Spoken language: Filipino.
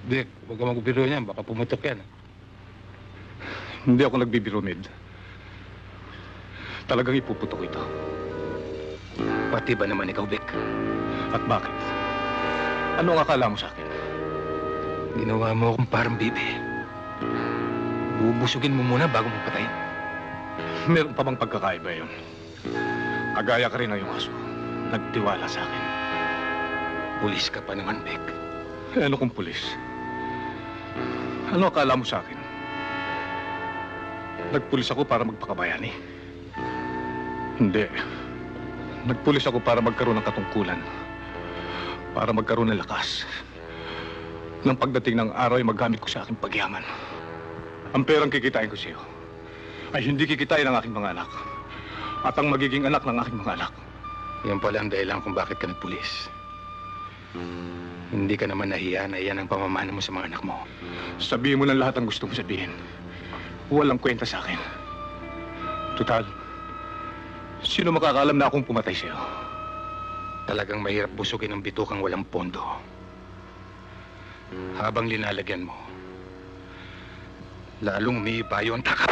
Vic, huwag ka magbiro niyan. Baka pumutok yan. Hindi ako nagbibiro, Med. Talagang ipuputok ito. Pati ba naman ikaw, Vic? At bakit? Ano ang akala mo sa akin? Ginawa mo akong parang bibi. Bubusugin mo muna bago mo patayin. Meron pa bang pagkakaiba yun? Kagaya ka rin ng iyong aso. Nagtiwala sa akin. Pulis ka pa naman, Vic. Ano kung pulis? Ano akala mo sa akin? Nagpulis ako para magpakabayani? Hindi. Nagpulis ako para magkaroon ng katungkulan. Para magkaroon ng lakas. Nang pagdating ng araw ay magamit ko sa aking pagyaman. Ang perang kikitain ko sa iyo ay hindi kikitain ng aking mga anak. At ang magiging anak ng aking mga anak. Yan pala ang dahilan kung bakit ka nagpulis. Hindi ka naman nahiya na iyan ang pamamana mo sa mga anak mo. Sabihin mo ng lahat ang gusto mo sabihin. Walang kwenta sa akin. Tutal, sino makakaalam na akong pumatay sa'yo? Talagang mahirap busugin ang bitukang walang pondo. Habang linalagyan mo, lalong umiiba yung takap.